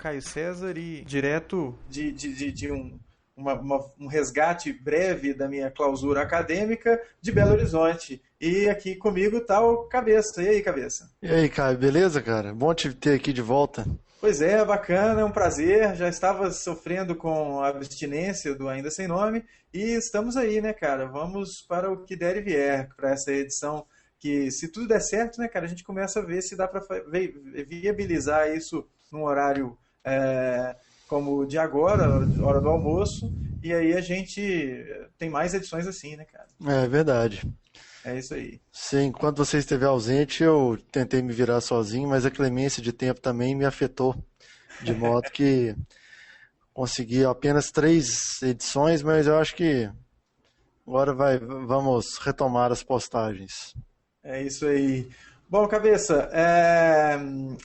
Caio César e direto de um resgate breve da minha clausura acadêmica de Belo Horizonte. E aqui comigo tá o Cabeça. E aí, Cabeça? E aí, Caio, beleza, cara? Bom te ter aqui de volta. Pois é, bacana, é um prazer. Já estava sofrendo com a abstinência do Ainda Sem Nome e estamos aí, né, cara? Vamos para o que der e vier, para essa edição que, se tudo der certo, né, cara, a gente começa a ver se dá para viabilizar isso num horário como o de agora, hora do almoço, e aí a gente tem mais edições assim, né, cara? É verdade. É isso aí. Sim, enquanto você esteve ausente, eu tentei me virar sozinho, mas a clemência de tempo também me afetou, de modo que consegui apenas 3 edições, mas eu acho que agora vamos retomar as postagens. É isso aí. Bom, Cabeça,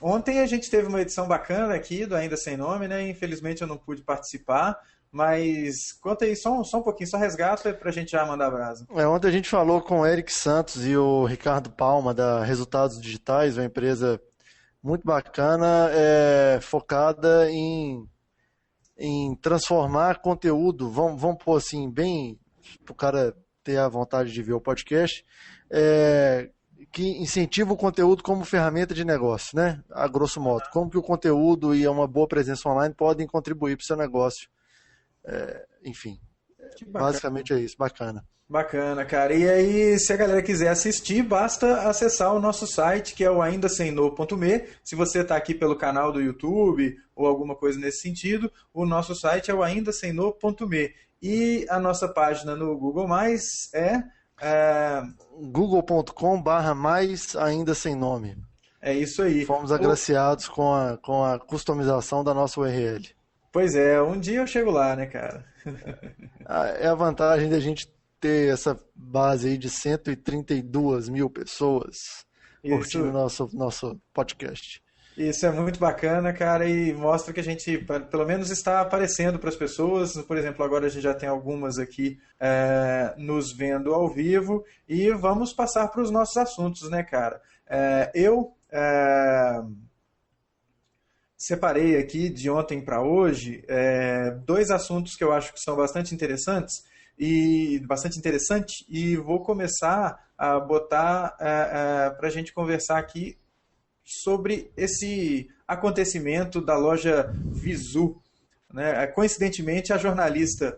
ontem a gente teve uma edição bacana aqui do Ainda Sem Nome, né? Infelizmente eu não pude participar, mas conta aí só um pouquinho, só resgata pra gente já mandar brasa. Ontem a gente falou com o Eric Santos e o Ricardo Palma da Resultados Digitais, uma empresa muito bacana, focada em transformar conteúdo, vamos pôr assim, bem para o cara ter a vontade de ver o podcast, que incentiva o conteúdo como ferramenta de negócio, né? A grosso modo, como que o conteúdo e uma boa presença online podem contribuir para o seu negócio. Enfim, basicamente é isso, bacana. Bacana, cara. E aí, se a galera quiser assistir, basta acessar o nosso site, que é o aindasemno.me. Se você está aqui pelo canal do YouTube ou alguma coisa nesse sentido, o nosso site é o aindasemno.me. E a nossa página no Google+, é google.com/mais ainda sem nome. É isso aí. Fomos agraciados com a customização da nossa URL. Pois é, um dia eu chego lá, né, cara? É a vantagem da gente ter essa base aí de 132 mil pessoas curtindo nosso podcast. Isso é muito bacana, cara, e mostra que a gente, pelo menos, está aparecendo para as pessoas. Por exemplo, agora a gente já tem algumas aqui nos vendo ao vivo. E vamos passar para os nossos assuntos, né, cara? Eu separei aqui de ontem para hoje 2 assuntos que eu acho que são bastante interessantes e vou começar a botar para a gente conversar aqui sobre esse acontecimento da loja Visu, né? Coincidentemente, a jornalista,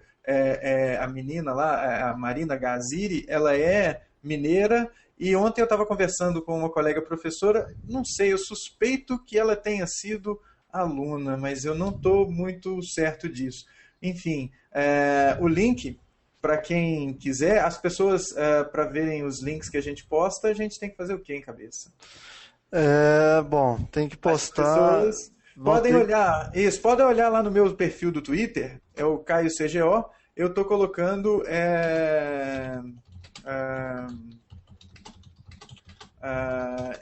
a menina lá, a Marina Gaziri, ela é mineira, e ontem eu estava conversando com uma colega professora, não sei, eu suspeito que ela tenha sido aluna, mas eu não estou muito certo disso. Enfim, o link, para quem quiser, as pessoas, para verem os links que a gente posta, a gente tem que fazer o quê, em cabeça? Bom, tem que postar. As pessoas podem olhar. Isso, podem olhar lá no meu perfil do Twitter, é o Caio CGO. Eu estou colocando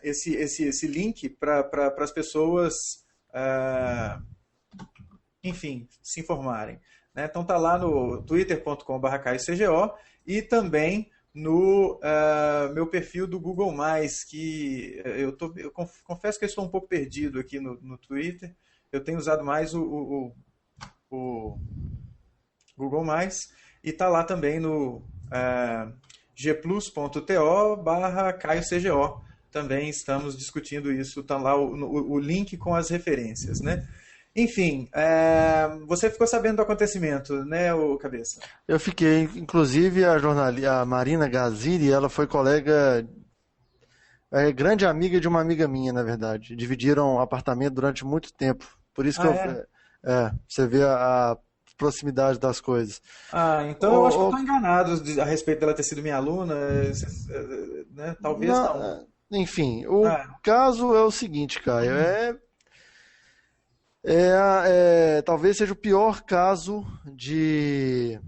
esse link para as pessoas, enfim, se informarem. Né? Então tá lá no twitter.com/CaioCGO e também no meu perfil do Google+, que eu confesso que eu estou um pouco perdido aqui no Twitter. Eu tenho usado mais o Google+, e está lá também no gplus.to/CaioCGO. Também estamos discutindo isso, está lá o link com as referências, né? Enfim, você ficou sabendo do acontecimento, né, o Cabeça? Eu fiquei, inclusive a Marina Gaziri, ela foi colega, grande amiga de uma amiga minha, na verdade. Dividiram apartamento durante muito tempo. Por isso que você vê a proximidade das coisas. Então eu acho que eu estou enganado a respeito dela ter sido minha aluna, né? Talvez não. Enfim, o caso é o seguinte, Caio, talvez seja o pior caso de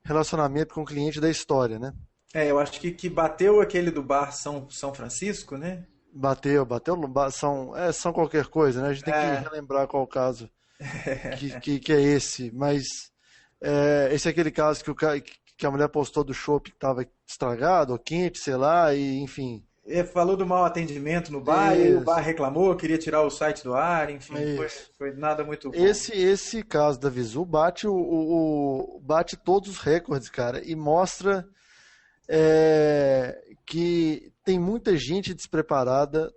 relacionamento com o cliente da história, né? Eu acho que bateu aquele do bar São Francisco, né? Bateu, são qualquer coisa, né? A gente tem que relembrar qual o caso que é esse, mas esse é aquele caso que a mulher postou do chopp que estava estragado ou quente, sei lá, e enfim, falou do mau atendimento no bar, e aí o bar Isso, reclamou, queria tirar o site do ar, enfim, isso. foi nada muito bom. Esse caso da Visu bate, bate todos os recordes, cara, e mostra que tem muita gente despreparada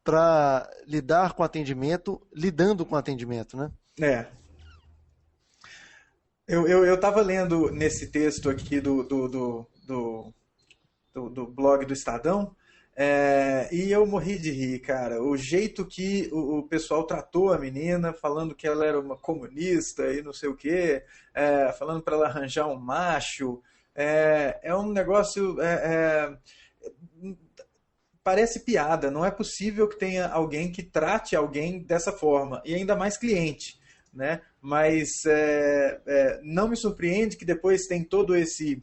para lidar com atendimento, lidando com atendimento, né? É, eu tava lendo nesse texto aqui do blog do Estadão, e eu morri de rir, cara. O jeito que o pessoal tratou a menina, falando que ela era uma comunista e não sei o quê, falando para ela arranjar um macho, é um negócio. Parece piada, não é possível que tenha alguém que trate alguém dessa forma, e ainda mais cliente, né? Mas não me surpreende que depois tem todo esse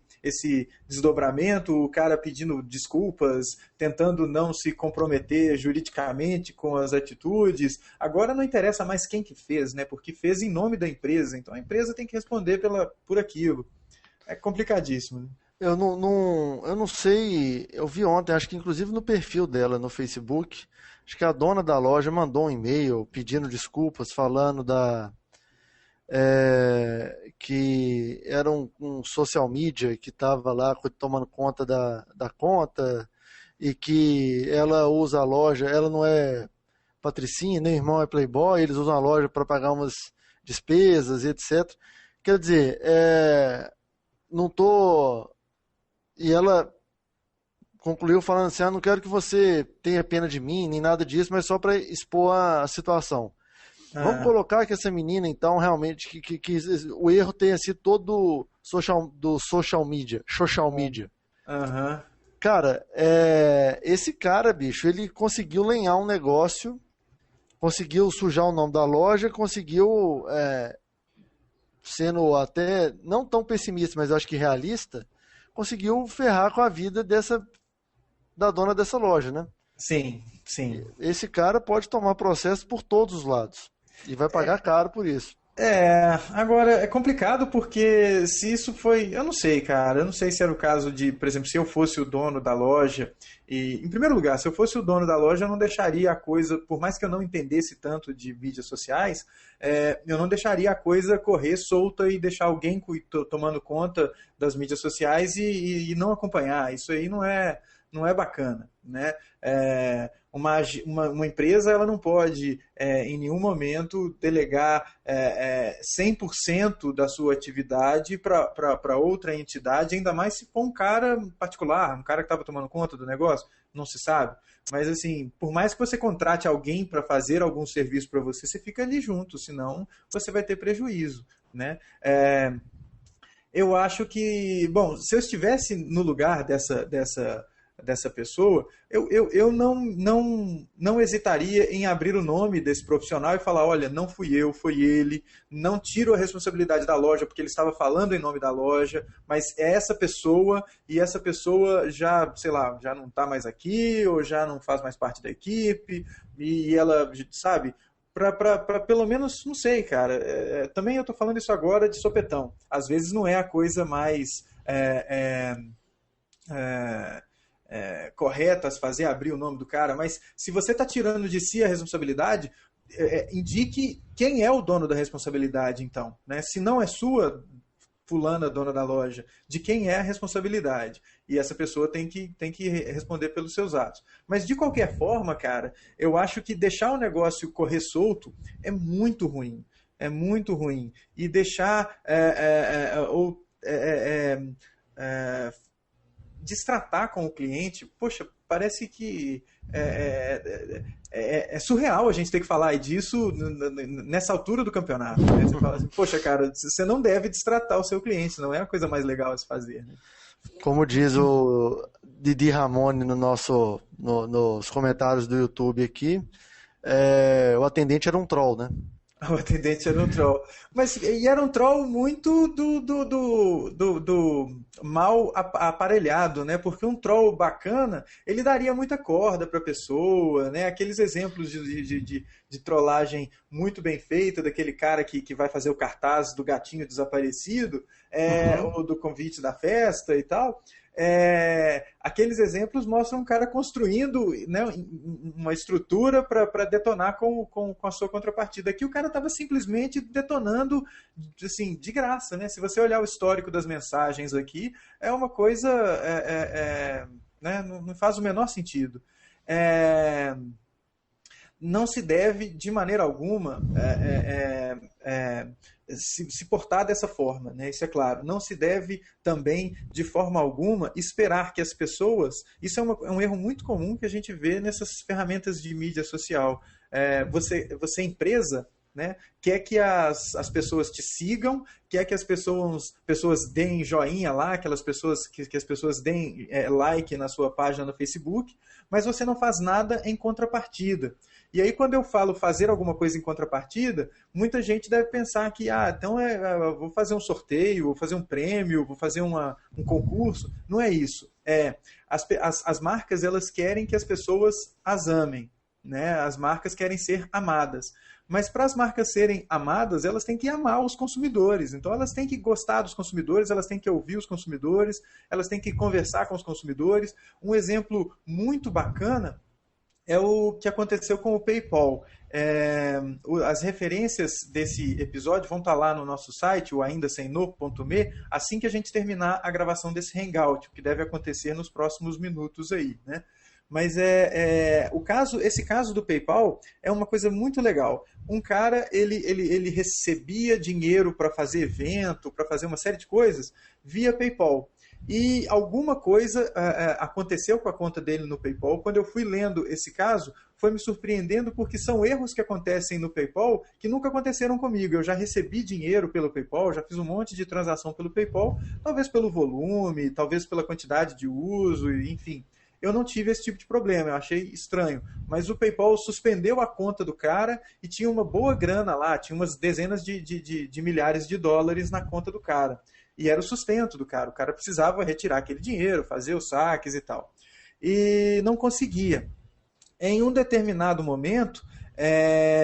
desdobramento, o cara pedindo desculpas, tentando não se comprometer juridicamente com as atitudes. Agora não interessa mais quem que fez, né? Porque fez em nome da empresa, então a empresa tem que responder por aquilo. É complicadíssimo, né? Eu não sei, eu vi ontem, acho que inclusive no perfil dela no Facebook, acho que a dona da loja mandou um e-mail pedindo desculpas, falando que era um social media que estava lá tomando conta da conta e que ela usa a loja, ela não é patricinha, nem o irmão é playboy, eles usam a loja para pagar umas despesas e etc. Quer dizer, não tô. E ela concluiu falando assim: não quero que você tenha pena de mim, nem nada disso, mas só para expor a situação. Vamos Ah, colocar que essa menina, então, realmente, que o erro tenha sido todo do social media. Social media. aham. Cara, esse cara, bicho, ele conseguiu lenhar um negócio, conseguiu sujar o nome da loja, conseguiu, sendo até não tão pessimista, mas eu acho que realista, conseguiu ferrar com a vida da dona dessa loja, né? Sim, sim. Esse cara pode tomar processo por todos os lados e vai pagar caro por isso. Agora é complicado porque se isso foi. Eu não sei, cara. Eu não sei se era o caso de, por exemplo, se eu fosse o dono da loja. Em primeiro lugar, se eu fosse o dono da loja, eu não deixaria a coisa, por mais que eu não entendesse tanto de mídias sociais, eu não deixaria a coisa correr solta e deixar alguém tomando conta das mídias sociais e não acompanhar. Isso aí não é bacana, né? Uma empresa ela não pode em nenhum momento delegar 100% da sua atividade para outra entidade, ainda mais se for um cara particular, um cara que estava tomando conta do negócio, não se sabe. Mas assim, por mais que você contrate alguém para fazer algum serviço para você, você fica ali junto, senão você vai ter prejuízo, né? Eu acho que, bom, se eu estivesse no lugar dessa pessoa, eu não hesitaria em abrir o nome desse profissional e falar, olha, não fui eu, foi ele, não tiro a responsabilidade da loja porque ele estava falando em nome da loja, mas é essa pessoa e essa pessoa já, sei lá, já não está mais aqui ou já não faz mais parte da equipe e ela, sabe, para pelo menos, não sei, cara, também eu estou falando isso agora de sopetão, às vezes não é a coisa mais correta a se fazer, abrir o nome do cara, mas se você está tirando de si a responsabilidade, indique quem é o dono da responsabilidade, então. Né? Se não é sua, fulana, dona da loja, de quem é a responsabilidade. E essa pessoa tem que responder pelos seus atos. Mas, de qualquer forma, cara, eu acho que deixar o negócio correr solto é muito ruim. É muito ruim. E deixar... destratar com o cliente, poxa, parece que é surreal a gente ter que falar disso nessa altura do campeonato. Né? Você fala assim, poxa, cara, você não deve destratar o seu cliente, não é a coisa mais legal a se fazer. Né? Como diz o Didi Ramone nos comentários do YouTube aqui, o atendente era um troll, né? O atendente era um troll. E era um troll muito do mal aparelhado, né? Porque um troll bacana, ele daria muita corda para a pessoa, né? Aqueles exemplos de trollagem muito bem feita, daquele cara que vai fazer o cartaz do gatinho desaparecido, ou do convite da festa e tal. Aqueles exemplos mostram um cara construindo, né, uma estrutura para detonar com a sua contrapartida. Aqui o cara estava simplesmente detonando assim, de graça. Né? Se você olhar o histórico das mensagens aqui, é uma coisa... né, não faz o menor sentido. Não se deve, de maneira alguma, se portar dessa forma, né? Isso é claro. Não se deve também, de forma alguma, esperar que as pessoas... Isso é um erro muito comum que a gente vê nessas ferramentas de mídia social. Você empresa, né, quer que as pessoas te sigam, quer que as pessoas deem joinha lá, aquelas pessoas que as pessoas deem like na sua página no Facebook, mas você não faz nada em contrapartida. E aí, quando eu falo fazer alguma coisa em contrapartida, muita gente deve pensar que, então eu vou fazer um sorteio, vou fazer um prêmio, vou fazer um concurso. Não é isso. As marcas, elas querem que as pessoas as amem, né? As marcas querem ser amadas. Mas para as marcas serem amadas, elas têm que amar os consumidores. Então elas têm que gostar dos consumidores, elas têm que ouvir os consumidores, elas têm que conversar com os consumidores. Um exemplo muito bacana é o que aconteceu com o PayPal. As referências desse episódio vão estar lá no nosso site, o aindasemno.me, assim que a gente terminar a gravação desse Hangout, que deve acontecer nos próximos minutos aí, né? Mas esse caso do PayPal é uma coisa muito legal. Um cara, ele recebia dinheiro para fazer evento, para fazer uma série de coisas via PayPal. E alguma coisa aconteceu com a conta dele no PayPal. Quando eu fui lendo esse caso, foi me surpreendendo porque são erros que acontecem no PayPal que nunca aconteceram comigo. Eu já recebi dinheiro pelo PayPal, já fiz um monte de transação pelo PayPal, talvez pelo volume, talvez pela quantidade de uso, enfim. Eu não tive esse tipo de problema, eu achei estranho. Mas o PayPal suspendeu a conta do cara e tinha uma boa grana lá, tinha umas dezenas de milhares de dólares na conta do cara. E era o sustento do cara. O cara precisava retirar aquele dinheiro, fazer os saques e tal. E não conseguia. Em um determinado momento,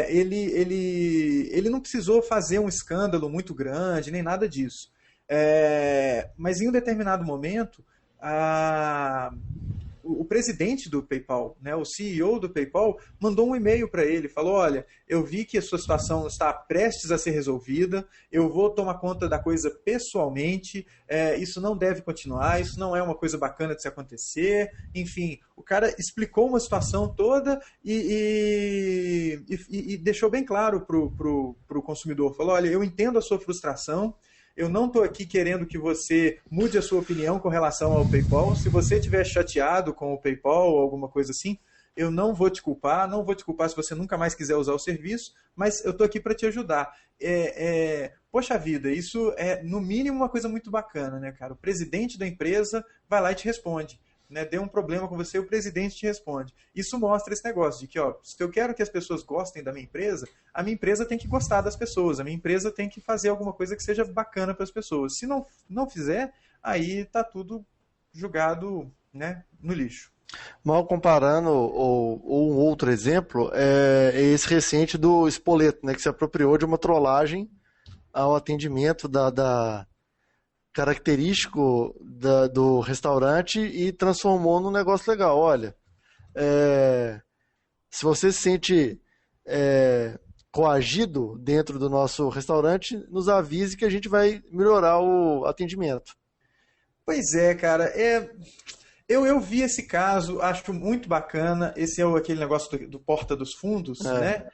ele não precisou fazer um escândalo muito grande, nem nada disso. Mas em um determinado momento, o presidente do PayPal, né, o CEO do PayPal, mandou um e-mail para ele, falou, olha, eu vi que a sua situação está prestes a ser resolvida, eu vou tomar conta da coisa pessoalmente, isso não deve continuar, isso não é uma coisa bacana de se acontecer, enfim, o cara explicou uma situação toda e deixou bem claro para o consumidor, falou, olha, eu entendo a sua frustração, eu não estou aqui querendo que você mude a sua opinião com relação ao PayPal. Se você estiver chateado com o PayPal ou alguma coisa assim, eu não vou te culpar. Não vou te culpar se você nunca mais quiser usar o serviço, mas eu estou aqui para te ajudar. Poxa vida, isso é, no mínimo, uma coisa muito bacana, né, cara? O presidente da empresa vai lá e te responde. Né, deu um problema com você, o presidente te responde. Isso mostra esse negócio de que, se eu quero que as pessoas gostem da minha empresa, a minha empresa tem que gostar das pessoas, a minha empresa tem que fazer alguma coisa que seja bacana para as pessoas. Se não fizer, aí está tudo jogado, né, no lixo. Mal comparando, ou um outro exemplo, é esse recente do Spoleto, né, que se apropriou de uma trollagem ao atendimento característico do restaurante e transformou num negócio legal. Olha, se você se sente coagido dentro do nosso restaurante, nos avise que a gente vai melhorar o atendimento. Pois é, cara. Eu vi esse caso, acho muito bacana. Esse é aquele negócio do Porta dos Fundos, né?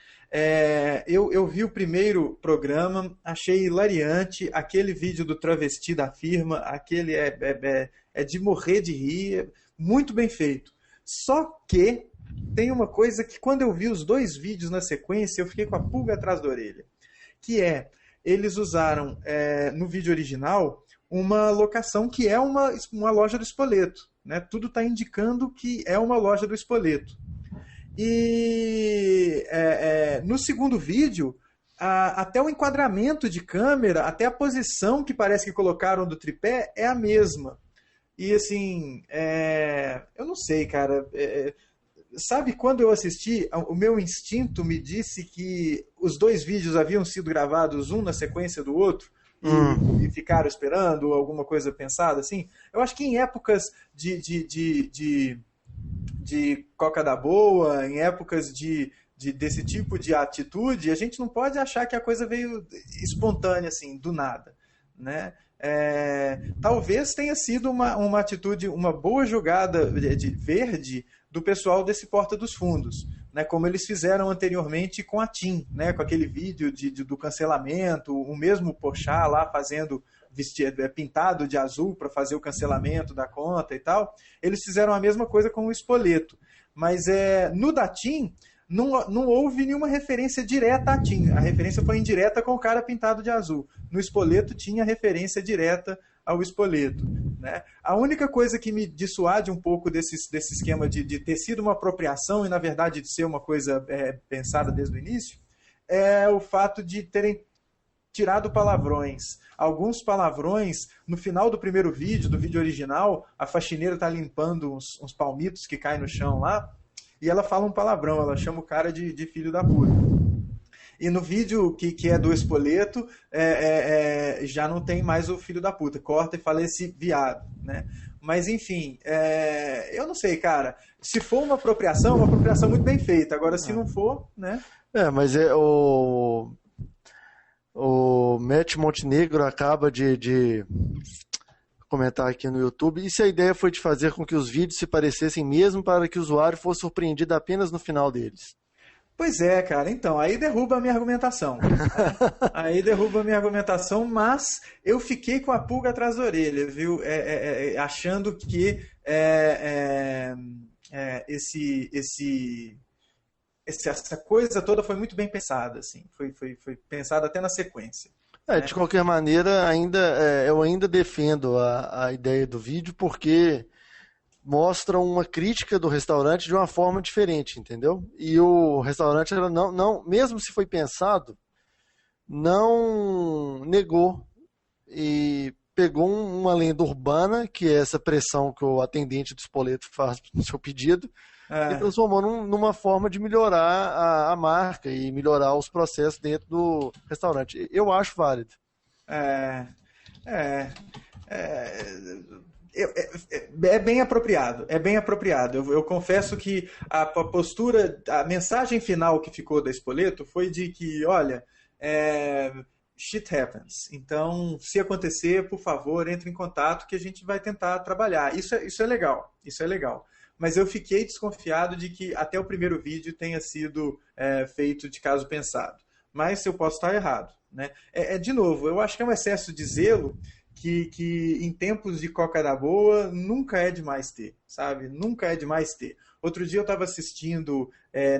Eu vi o primeiro programa, achei hilariante. Aquele vídeo do travesti da firma, aquele é de morrer de rir, muito bem feito. Só que tem uma coisa que quando eu vi os dois vídeos na sequência, eu fiquei com a pulga atrás da orelha. Que eles usaram no vídeo original uma locação que é uma loja do Spoleto. Né? Tudo está indicando que é uma loja do Spoleto. E no segundo vídeo, até o enquadramento de câmera, até a posição que parece que colocaram do tripé é a mesma. E assim, eu não sei, cara. sabe, quando eu assisti, o meu instinto me disse que os dois vídeos haviam sido gravados um na sequência do outro e ficaram esperando alguma coisa pensada assim. Eu acho que em épocas de Coca da Boa, em épocas desse tipo de atitude, a gente não pode achar que a coisa veio espontânea, assim, do nada, né? Talvez tenha sido uma atitude, uma boa jogada de verde do pessoal desse Porta dos Fundos, né? Como eles fizeram anteriormente com a TIM, né? Com aquele vídeo do cancelamento, o mesmo Porchat lá fazendo pintado de azul para fazer o cancelamento da conta e tal. Eles fizeram a mesma coisa com o Spoleto. Mas no da TIM não houve nenhuma referência direta a TIM. A referência foi indireta com o cara pintado de azul. No Spoleto tinha referência direta ao Spoleto, né? A única coisa que me dissuade um pouco desse esquema de ter sido uma apropriação e, na verdade, de ser uma coisa pensada desde o início, é o fato de terem tirado palavrões. Alguns palavrões, no final do primeiro vídeo, do vídeo original, a faxineira está limpando uns palmitos que caem no chão lá, e ela fala um palavrão, ela chama o cara de filho da puta. E no vídeo que é do Spoleto, já não tem mais o filho da puta, corta e fala esse viado, né? Mas, enfim, eu não sei, cara. Se for uma apropriação muito bem feita. Agora, se não for, né? Mas o Matt Montenegro acaba de comentar aqui no YouTube. E se a ideia foi de fazer com que os vídeos se parecessem mesmo para que o usuário fosse surpreendido apenas no final deles? Pois é, cara. Então, aí derruba a minha argumentação. Aí derruba a minha argumentação, mas eu fiquei com a pulga atrás da orelha, viu? Achando que essa coisa toda foi muito bem pensada, assim. Foi pensada até na sequência. De qualquer maneira, eu ainda defendo a ideia do vídeo, porque mostra uma crítica do restaurante de uma forma diferente, entendeu? E o restaurante, não, mesmo se foi pensado, não negou e pegou uma lenda urbana, que é essa pressão que o atendente do Spoleto faz no seu pedido, e transformou numa forma de melhorar a marca e melhorar os processos dentro do restaurante. Eu acho válido. É bem apropriado, é bem apropriado. Eu confesso que a postura, a mensagem final que ficou da Spoleto foi de que, olha, shit happens. Então, se acontecer, por favor, entre em contato que a gente vai tentar trabalhar. Isso é legal, isso é legal. Mas eu fiquei desconfiado de que até o primeiro vídeo tenha sido feito de caso pensado. Mas eu posso estar errado, né? De novo, eu acho que é um excesso de zelo que em tempos de Coca da Boa nunca é demais ter, sabe? Nunca é demais ter. Outro dia eu estava assistindo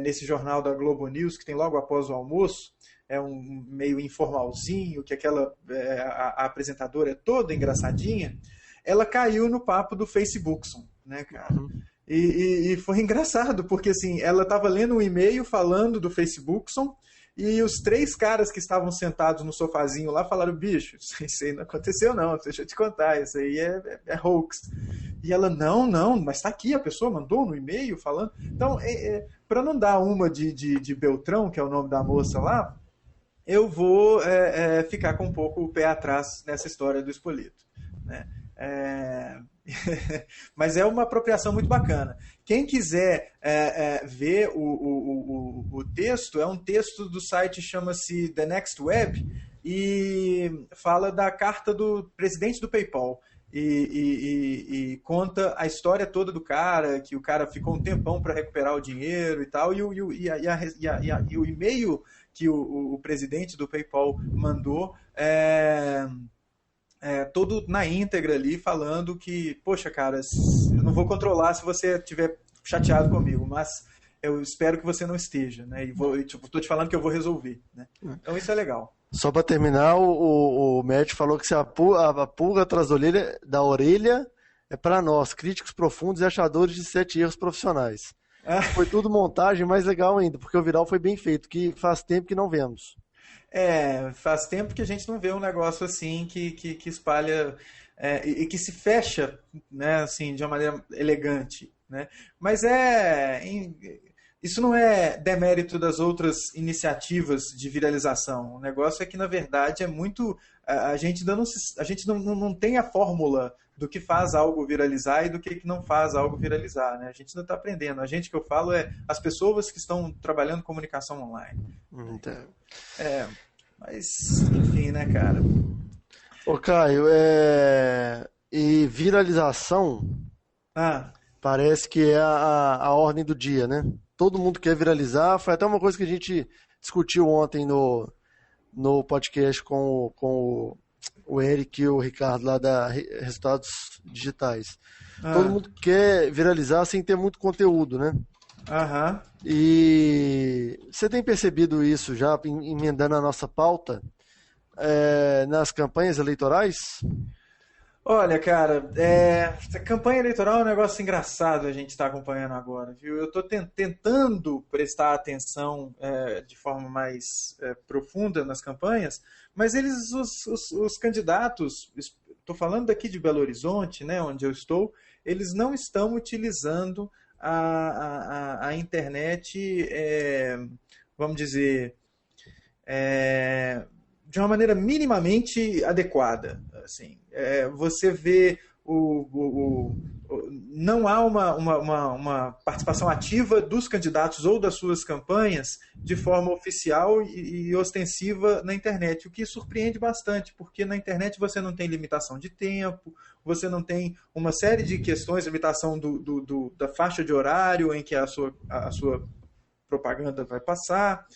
nesse jornal da Globo News, que tem logo após o almoço, um meio informalzinho, que a apresentadora é toda engraçadinha, ela caiu no papo do Facebookson, né, cara? E foi engraçado, porque assim, ela estava lendo um e-mail falando do Facebookson, e os 3 caras que estavam sentados no sofazinho lá falaram, bicho, isso aí não aconteceu não, deixa eu te contar, isso aí é hoax. E ela, não, mas tá aqui, a pessoa mandou no e-mail falando. Então, para não dar uma de Beltrão, que é o nome da moça lá, eu vou ficar com um pouco o pé atrás nessa história do Spoleto, né? Mas é uma apropriação muito bacana. Quem quiser ver o texto, é um texto do site, chama-se The Next Web, e fala da carta do presidente do PayPal. E conta a história toda do cara, que o cara ficou um tempão para recuperar o dinheiro e tal, e o e-mail que o presidente do PayPal mandou todo na íntegra ali, falando que, poxa, cara, eu não vou controlar se você estiver chateado comigo, mas eu espero que você não esteja, né? E tô te falando que eu vou resolver, né? Então isso é legal. Só para terminar, o Matt falou que se a pulga atrás da orelha é para nós, críticos profundos e achadores de 7 erros profissionais. Foi tudo montagem, mais legal ainda, porque o viral foi bem feito, que faz tempo que não vemos. Faz tempo que a gente não vê um negócio assim que espalha e que se fecha, né, assim, de uma maneira elegante, né? Mas isso não é demérito das outras iniciativas de viralização. O negócio é que, na verdade, é muito. A gente ainda não tem a fórmula do que faz algo viralizar e do que não faz algo viralizar, né? A gente ainda está aprendendo. A gente que eu falo é as pessoas que estão trabalhando comunicação online. Então. Mas, enfim, né, cara? Ô, Caio, e viralização parece que é a ordem do dia, né? Todo mundo quer viralizar. Foi até uma coisa que a gente discutiu ontem no podcast com o Eric e o Ricardo lá da Resultados Digitais. Todo mundo quer viralizar sem ter muito conteúdo, né? E você tem percebido isso já, emendando a nossa pauta, nas campanhas eleitorais? Olha, cara, a campanha eleitoral é um negócio engraçado a gente está acompanhando agora, viu? Eu estou tentando prestar atenção de forma mais profunda nas campanhas, mas os candidatos, estou falando daqui de Belo Horizonte, né, onde eu estou, eles não estão utilizando a internet, vamos dizer, de uma maneira minimamente adequada. Assim, você vê não há uma participação ativa dos candidatos ou das suas campanhas de forma oficial e ostensiva na internet, o que surpreende bastante, porque na internet você não tem limitação de tempo, você não tem uma série de questões, limitação da faixa de horário em que a sua propaganda vai passar.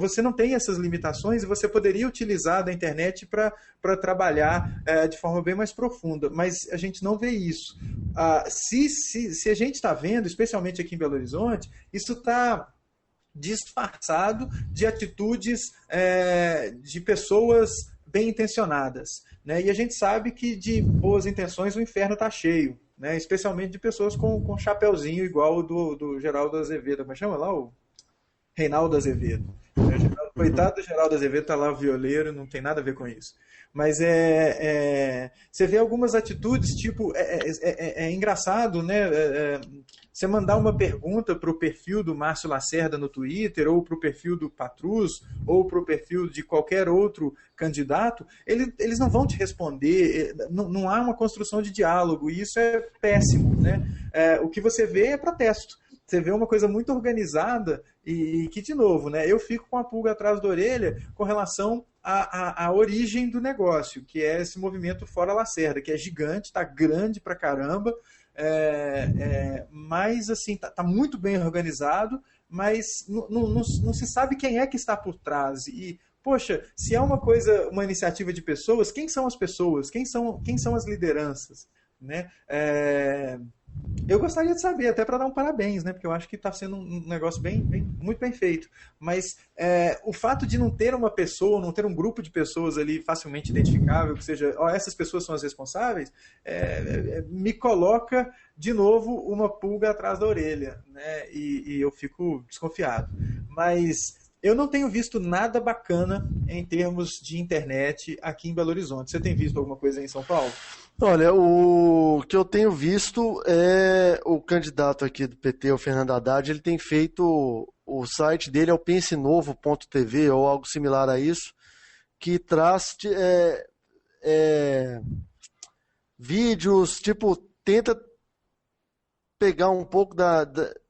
Você não tem essas limitações e você poderia utilizar da internet para trabalhar de forma bem mais profunda, mas a gente não vê isso. Se a gente está vendo, especialmente aqui em Belo Horizonte, isso está disfarçado de atitudes de pessoas bem intencionadas, né? E a gente sabe que de boas intenções o inferno está cheio, né? Especialmente de pessoas com chapeuzinho igual o do Geraldo Azevedo. Como chama lá? O Reinaldo Azevedo. Coitado do Geraldo Azevedo, tá lá o violeiro, não tem nada a ver com isso. Mas você vê algumas atitudes, tipo, é engraçado, né? Você mandar uma pergunta para o perfil do Márcio Lacerda no Twitter, ou para o perfil do Patrus, ou para o perfil de qualquer outro candidato, eles não vão te responder, não há uma construção de diálogo, e isso é péssimo, né? O que você vê é protesto. Você vê uma coisa muito organizada e que, de novo, né, eu fico com a pulga atrás da orelha com relação à origem do negócio, que é esse movimento Fora Lacerda, que é gigante, está grande pra caramba, mas assim, tá muito bem organizado, mas não se sabe quem é que está por trás. E, poxa, se é uma iniciativa de pessoas, quem são as pessoas? Quem são as lideranças? Né? Eu gostaria de saber, até para dar um parabéns, né? Porque eu acho que está sendo um negócio muito bem feito. Mas o fato de não ter uma pessoa, não ter um grupo de pessoas ali facilmente identificável, que seja, essas pessoas são as responsáveis, me coloca de novo uma pulga atrás da orelha, né? E eu fico desconfiado. Mas eu não tenho visto nada bacana em termos de internet aqui em Belo Horizonte. Você tem visto alguma coisa aí em São Paulo? Olha, o que eu tenho visto é o candidato aqui do PT, o Fernando Haddad, ele tem feito, o site dele é o pensenovo.tv ou algo similar a isso, que traz vídeos, tipo, tenta pegar um pouco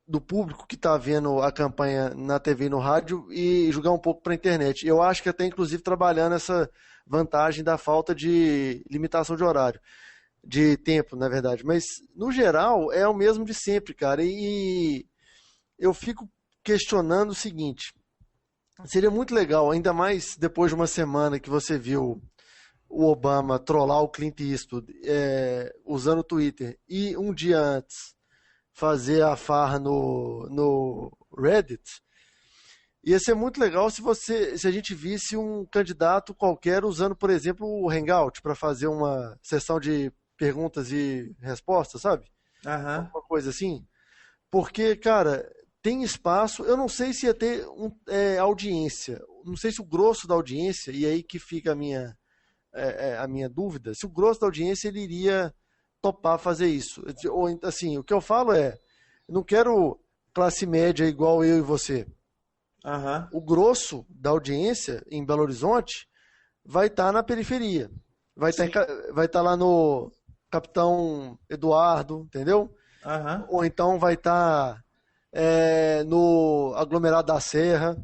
do público que está vendo a campanha na TV e no rádio e jogar um pouco para a internet. Eu acho que até, inclusive, trabalhando essa vantagem da falta de limitação de horário, de tempo, na verdade. Mas, no geral, é o mesmo de sempre, cara. E eu fico questionando o seguinte: seria muito legal, ainda mais depois de uma semana que você viu o Obama trollar o Clint Eastwood usando o Twitter, e um dia antes fazer a farra no Reddit. Ia ser muito legal se a gente visse um candidato qualquer usando, por exemplo, o Hangout para fazer uma sessão de perguntas e respostas, sabe? Aham. Uma coisa assim. Porque, cara, tem espaço. Eu não sei se ia ter audiência. Não sei se o grosso da audiência, e aí que fica a minha dúvida, se o grosso da audiência ele iria topar fazer isso. Ou, assim, o que eu falo Eu não quero classe média igual eu e você. Aham. O grosso da audiência em Belo Horizonte vai estar na periferia. Sim. Vai estar lá no Capitão Eduardo, entendeu? Aham. Ou então vai estar no aglomerado da Serra,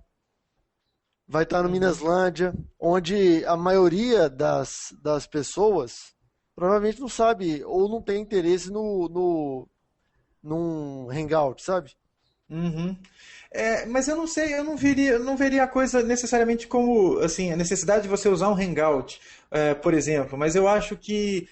vai estar no Uhum. Minaslândia, onde a maioria das pessoas provavelmente não sabe ou não tem interesse num hangout, sabe? Uhum. Mas eu não sei, eu não veria a coisa necessariamente como, assim, a necessidade de você usar um Hangout, por exemplo, mas eu acho que,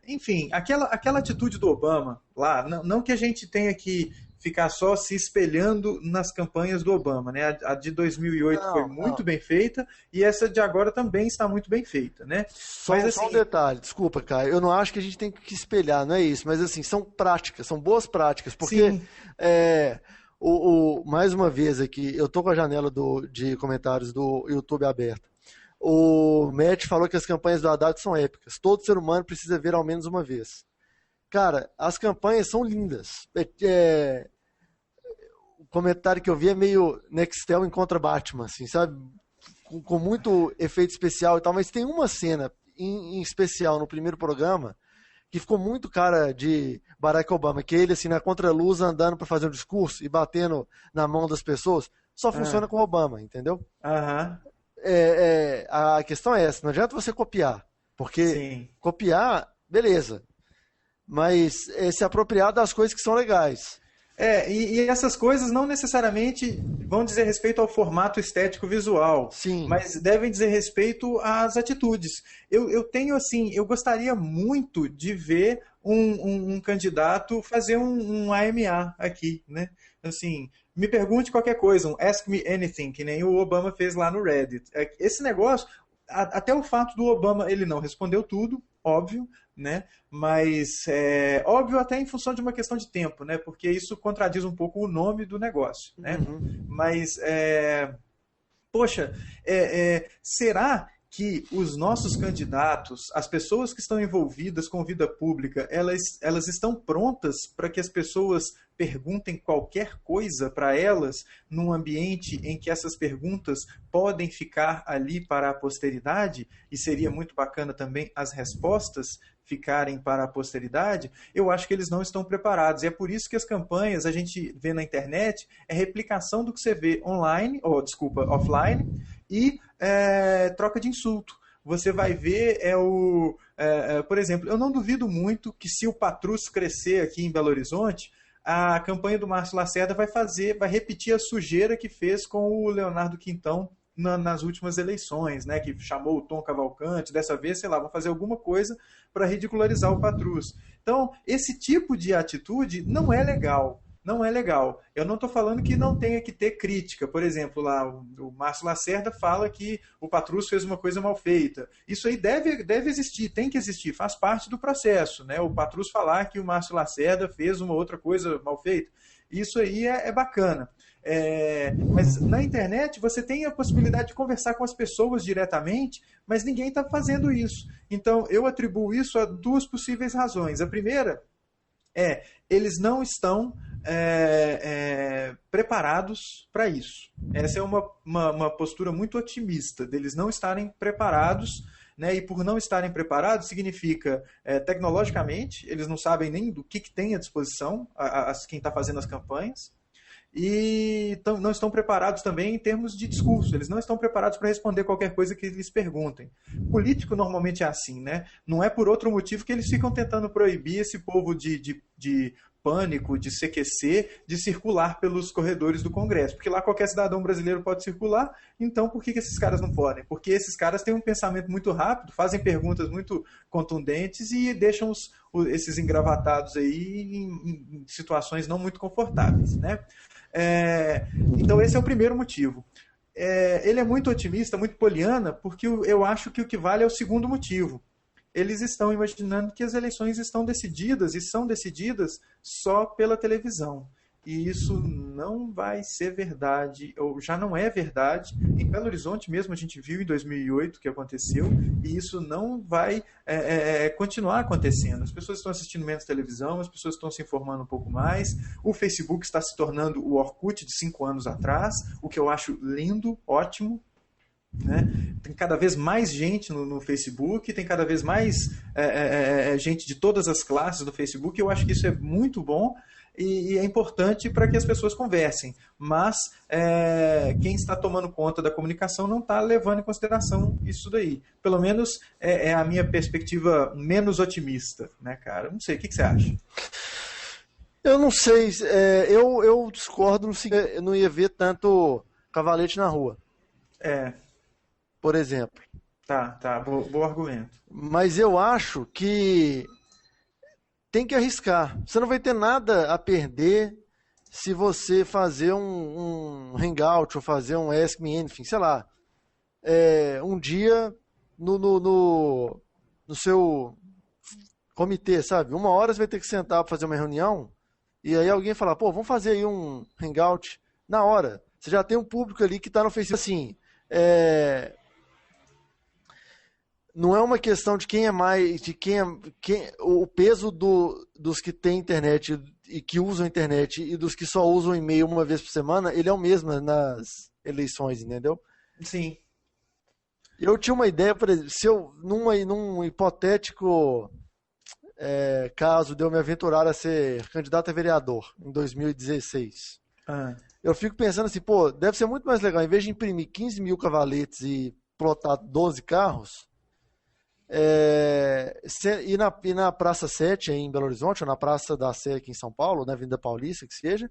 enfim, aquela atitude do Obama lá, não que a gente tenha que ficar só se espelhando nas campanhas do Obama, né? A de 2008 foi Não, muito não. bem feita e essa de agora também está muito bem feita, né? Mas Só um assim, detalhe, desculpa, cara. Eu não acho que a gente tem que espelhar, não é isso, mas assim, são práticas, são boas práticas, porque sim, é, mais uma vez aqui, eu tô com a janela de comentários do YouTube aberta. O Matt falou que as campanhas do Haddad são épicas. Todo ser humano precisa ver ao menos uma vez. Cara, as campanhas são lindas. O comentário que eu vi é meio Nextel encontra Batman, assim, sabe? Com muito efeito especial e tal, mas tem uma cena em especial no primeiro programa que ficou muito cara de Barack Obama, que ele assim na contraluz andando para fazer um discurso e batendo na mão das pessoas, só funciona ah, com Obama, entendeu? aham, A questão é essa, não adianta você copiar, porque sim. copiar, beleza, mas se apropriar das coisas que são legais. E essas coisas não necessariamente vão dizer respeito ao formato estético visual, Sim, mas devem dizer respeito às atitudes. Eu tenho assim, eu gostaria muito de ver um candidato fazer um AMA aqui, né? Assim, me pergunte qualquer coisa, um Ask Me Anything, que nem o Obama fez lá no Reddit. Esse negócio, até o fato do Obama, ele não respondeu tudo, óbvio, né? Mas óbvio até em função de uma questão de tempo, né? Porque isso contradiz um pouco o nome do negócio, né? uhum. Mas poxa, será que os nossos candidatos, as pessoas que estão envolvidas com vida pública, elas estão prontas para que as pessoas perguntem qualquer coisa para elas num ambiente em que essas perguntas podem ficar ali para a posteridade? E seria muito bacana também as respostas ficarem para a posteridade. Eu acho que eles não estão preparados. E é por isso que as campanhas a gente vê na internet é replicação do que você vê online, ou desculpa, offline, e troca de insulto. Você vai ver por exemplo, eu não duvido muito que se o Patrus crescer aqui em Belo Horizonte, a campanha do Márcio Lacerda vai repetir a sujeira que fez com o Leonardo Quintão nas últimas eleições, né, que chamou o Tom Cavalcante, dessa vez, sei lá, vão fazer alguma coisa para ridicularizar o Patrus. Então, esse tipo de atitude não é legal. Não é legal. Eu não estou falando que não tenha que ter crítica. Por exemplo, lá o Márcio Lacerda fala que o Patrus fez uma coisa mal feita. Isso aí deve existir, tem que existir, faz parte do processo, né? O Patrus falar que o Márcio Lacerda fez uma outra coisa mal feita. Isso aí é bacana. Mas na internet você tem a possibilidade de conversar com as pessoas diretamente, mas ninguém está fazendo isso. Então eu atribuo isso a duas possíveis razões. A primeira eles não estão preparados para isso. Essa é uma postura muito otimista, deles não estarem preparados, né? E por não estarem preparados significa, tecnologicamente, eles não sabem nem do que tem à disposição quem está fazendo as campanhas, e não estão preparados também em termos de discurso, eles não estão preparados para responder qualquer coisa que eles perguntem. Político normalmente é assim, né? Não é por outro motivo que eles ficam tentando proibir esse povo de pânico, de CQC, de circular pelos corredores do Congresso. Porque lá qualquer cidadão brasileiro pode circular, então por que esses caras não podem? Porque esses caras têm um pensamento muito rápido, fazem perguntas muito contundentes e deixam esses engravatados aí em situações não muito confortáveis, né? Então esse é o primeiro motivo. Ele é muito otimista, muito poliana, porque eu acho que o que vale é o segundo motivo. Eles estão imaginando que as eleições estão decididas e são decididas só pela televisão. e isso não vai ser verdade, ou já não é verdade. Em Belo Horizonte mesmo a gente viu em 2008 que aconteceu, e isso não vai continuar acontecendo. As pessoas estão assistindo menos televisão, as pessoas estão se informando um pouco mais, o Facebook está se tornando o Orkut de 5 anos atrás, o que eu acho lindo, ótimo, né? Tem cada vez mais gente no Facebook, tem cada vez mais gente de todas as classes no Facebook. Eu acho que isso é muito bom e é importante para que as pessoas conversem. Mas quem está tomando conta da comunicação não está levando em consideração isso daí. Pelo menos é a minha perspectiva menos otimista, né, cara? Não sei, o que você acha? Eu não sei, eu discordo no seguinte, eu não ia ver tanto cavalete na rua, É, por exemplo. tá, bom argumento. Mas eu acho que tem que arriscar. Você não vai ter nada a perder se você fazer um hangout ou fazer um Ask Me Anything, sei lá, um dia no seu comitê, sabe? 1 hora você vai ter que sentar para fazer uma reunião e aí alguém falar, pô, vamos fazer aí um hangout na hora. Você já tem um público ali que está no Facebook. Assim, não é uma questão de quem é mais, de o peso dos que têm internet e que usam internet e dos que só usam e-mail uma vez por semana, ele é o mesmo nas eleições, entendeu? Sim. Eu tinha uma ideia, por exemplo, se eu, num hipotético caso de eu me aventurar a ser candidato a vereador em 2016, eu fico pensando assim, pô, deve ser muito mais legal, em vez de imprimir 15 mil cavaletes e plotar 12 carros, ir na Praça 7 aí em Belo Horizonte, ou na Praça da Sé aqui em São Paulo, na Avenida Paulista, que seja,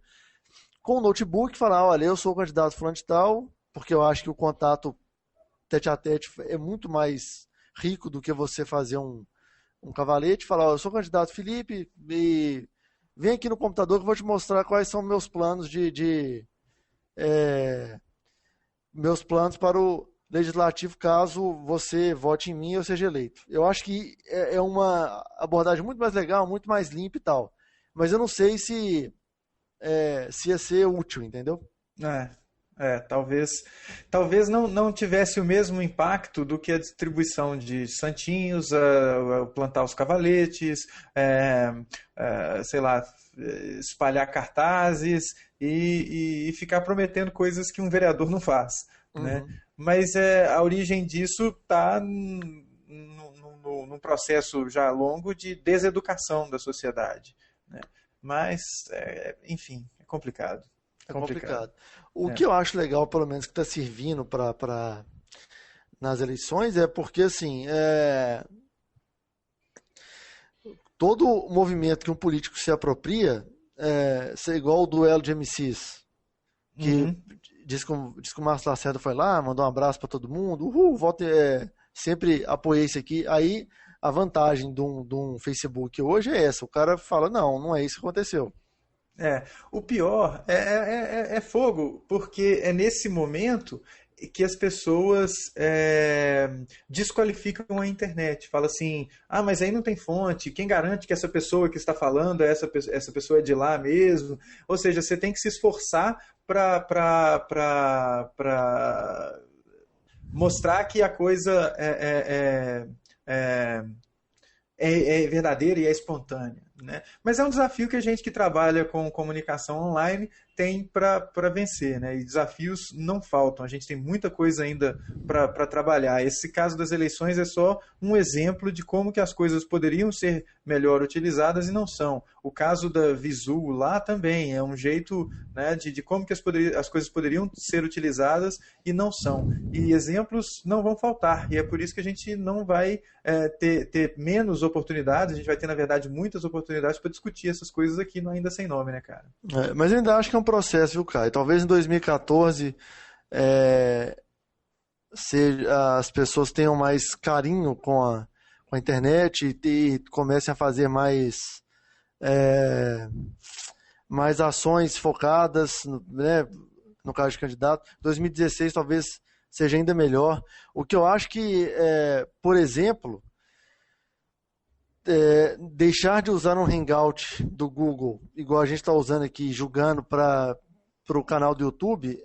com o notebook, falar, olha, eu sou o candidato fulano de tal, porque eu acho que o contato tete a tete é muito mais rico do que você fazer um cavalete, falar, eu sou o candidato Felipe, e vem aqui no computador que eu vou te mostrar quais são meus planos meus planos para o legislativo caso você vote em mim e eu seja eleito. Eu acho que é uma abordagem muito mais legal, muito mais limpa e tal. Mas eu não sei se ia ser útil, entendeu? Talvez não tivesse o mesmo impacto do que a distribuição de santinhos, plantar os cavaletes, sei lá, espalhar cartazes e ficar prometendo coisas que um vereador não faz, né? Uhum. Mas a origem disso está num processo já longo de deseducação da sociedade, né? Mas, enfim, é complicado. É complicado. O É. que eu acho legal, pelo menos, que está servindo nas eleições é porque, assim, todo movimento que um político se apropria, é igual o duelo de MCs, que Uhum. diz que o Márcio Lacerda foi lá, mandou um abraço para todo mundo, voto, sempre apoiei isso aqui. Aí a vantagem de um Facebook hoje é essa, o cara fala, não é isso que aconteceu. O pior é fogo, porque é nesse momento que as pessoas desqualificam a internet. Fala assim, mas aí não tem fonte, quem garante que essa pessoa que está falando, essa pessoa é de lá mesmo? Ou seja, você tem que se esforçar para mostrar que a coisa é verdadeira e é espontânea, né? Mas é um desafio que a gente que trabalha com comunicação online tem para vencer, né? E desafios não faltam, a gente tem muita coisa ainda para trabalhar. Esse caso das eleições é só um exemplo de como que as coisas poderiam ser melhor utilizadas e não são. O caso da Visu lá também é um jeito, né, de como que as coisas poderiam ser utilizadas e não são. E exemplos não vão faltar, e é por isso que a gente não vai ter menos oportunidades, a gente vai ter, na verdade, muitas oportunidades para discutir essas coisas aqui, ainda sem nome, né, cara? Mas eu ainda acho que é um processo, viu, Caio? Talvez em 2014 as pessoas tenham mais carinho com a internet e comecem a fazer mais ações focadas, né, no caso de candidato. 2016 talvez seja ainda melhor. O que eu acho que, por exemplo, deixar de usar um Hangout do Google, igual a gente está usando aqui, julgando para o canal do YouTube,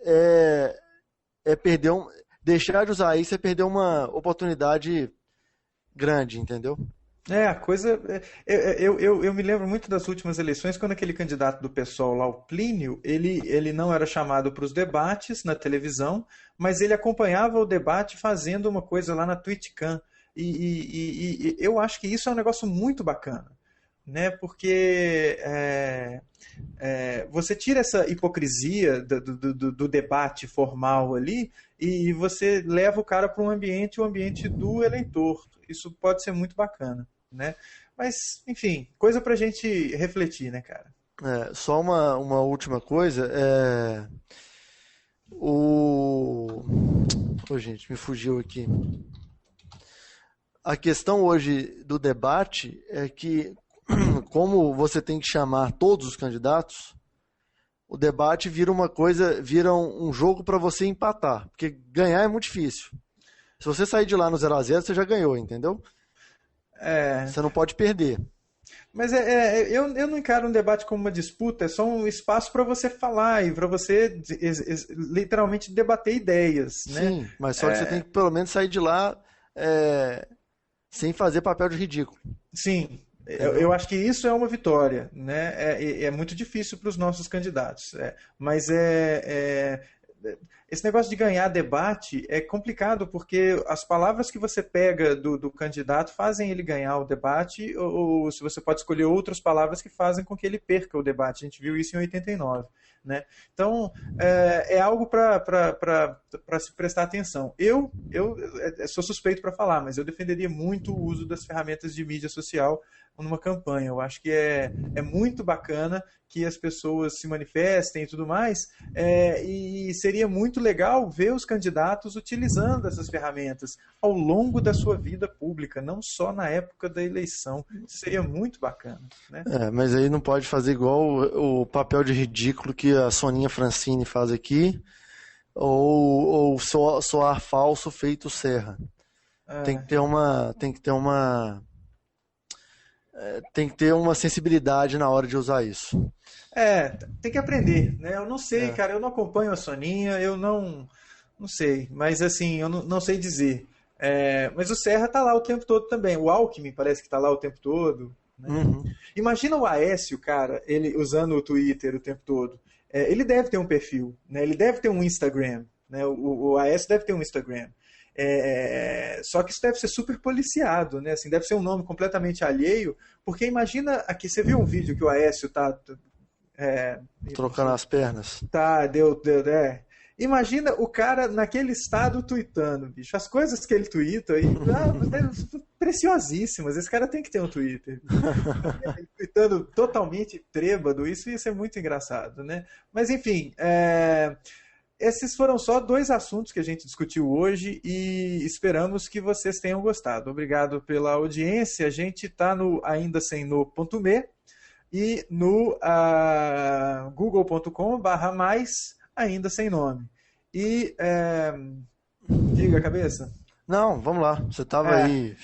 deixar de usar isso é perder uma oportunidade grande, entendeu? A coisa. Eu me lembro muito das últimas eleições, quando aquele candidato do PSOL lá, o Plínio, ele não era chamado para os debates na televisão, mas ele acompanhava o debate fazendo uma coisa lá na TwitchCam. E eu acho que isso é um negócio muito bacana, né? Porque você tira essa hipocrisia do debate formal ali e você leva o cara para um ambiente, o ambiente do eleitor. Isso pode ser muito bacana, né? Mas, enfim, coisa pra gente refletir, né, cara? Só uma última coisa. Gente, me fugiu aqui. A questão hoje do debate é que, como você tem que chamar todos os candidatos, o debate vira um jogo para você empatar, porque ganhar é muito difícil. Se você sair de lá no 0-0, você já ganhou, entendeu? Você não pode perder. Mas eu não encaro um debate como uma disputa, é só um espaço para você falar e para você literalmente debater ideias, né? Sim, mas só que você tem que pelo menos sair de lá sem fazer papel de ridículo. Sim, eu acho que isso é uma vitória, né? É muito difícil para os nossos candidatos, mas esse negócio de ganhar debate é complicado, porque as palavras que você pega do candidato fazem ele ganhar o debate, ou se você pode escolher outras palavras que fazem com que ele perca o debate. A gente viu isso em 89. Né? Então, é algo para se prestar atenção. Eu sou suspeito para falar, mas eu defenderia muito o uso das ferramentas de mídia social numa campanha. Eu acho que é muito bacana que as pessoas se manifestem e tudo mais, e seria muito legal ver os candidatos utilizando essas ferramentas ao longo da sua vida pública, não só na época da eleição. Isso seria muito bacana. Né? Mas aí não pode fazer igual o papel de ridículo que a Soninha Francini faz aqui, ou soar falso feito Serra. Tem que ter uma sensibilidade na hora de usar isso. Tem que aprender, né? Eu não sei, cara, eu não acompanho a Soninha, eu não sei, mas assim, eu não sei dizer. Mas o Serra tá lá o tempo todo também, o Alckmin parece que tá lá o tempo todo. Né? Uhum. Imagina o Aécio, cara, ele usando o Twitter o tempo todo. Ele deve ter um perfil, né? Ele deve ter um Instagram, né? O Aécio deve ter um Instagram. Só que isso deve ser super policiado, né? Assim, deve ser um nome completamente alheio, porque imagina aqui, você viu um vídeo que o Aécio tá trocando as pernas. Deu. Imagina o cara naquele estado tweetando, bicho. As coisas que ele twitta aí, preciosíssimas. Esse cara tem que ter um Twitter. Tweetando totalmente trêbado, isso ia ser muito engraçado, né? Mas enfim, esses foram só 2 assuntos que a gente discutiu hoje e esperamos que vocês tenham gostado. Obrigado pela audiência. A gente está no ainda sem no.me e no google.com/mais ainda sem nome. E diga, cabeça. Não, vamos lá. Você estava aí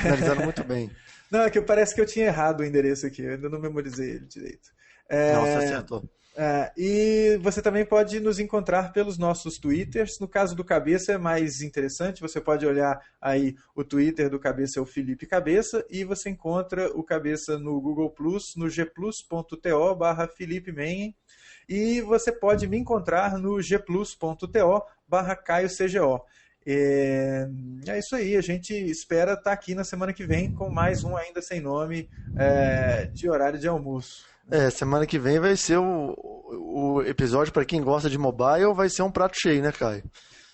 finalizando muito bem. Não, é que parece que eu tinha errado o endereço aqui. Eu ainda não memorizei ele direito. Não, você acertou. E você também pode nos encontrar pelos nossos Twitters. No caso do Cabeça é mais interessante, você pode olhar aí o Twitter do Cabeça, é o Felipe Cabeça, e você encontra o Cabeça no Google+, no gplus.to/Felipe Menhen, e você pode me encontrar no gplus.to/CaioCGO. É isso aí, a gente espera estar aqui na semana que vem com mais um Ainda Sem Nome de horário de almoço. Semana que vem vai ser o episódio, para quem gosta de mobile, vai ser um prato cheio, né, Caio?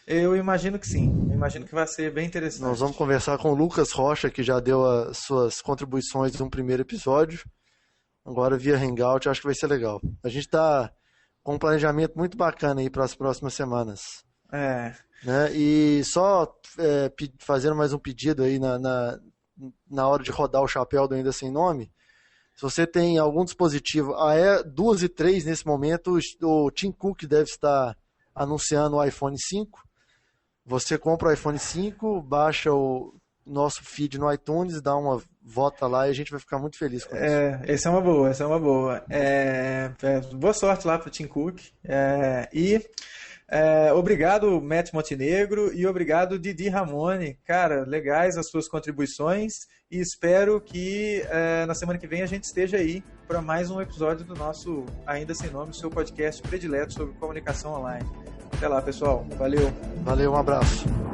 Eu imagino que sim. Eu imagino que vai ser bem interessante. Nós vamos conversar com o Lucas Rocha, que já deu as suas contribuições no primeiro episódio. Agora via Hangout, acho que vai ser legal. A gente está com um planejamento muito bacana aí para as próximas semanas. Né? E só fazendo mais um pedido aí na hora de rodar o chapéu do Ainda Sem Nome. Se você tem algum dispositivo, 2 e 3 nesse momento, o Tim Cook deve estar anunciando o iPhone 5. Você compra o iPhone 5, baixa nosso feed no iTunes, dá uma vota lá e a gente vai ficar muito feliz com isso. Essa é uma boa. Boa sorte lá para o Tim Cook. Obrigado, Matt Montenegro, e obrigado, Didi Ramone. Cara, legais as suas contribuições e espero que na semana que vem a gente esteja aí para mais um episódio do nosso Ainda Sem Nome, seu podcast predileto sobre comunicação online. Até lá, pessoal. Valeu. Valeu, um abraço.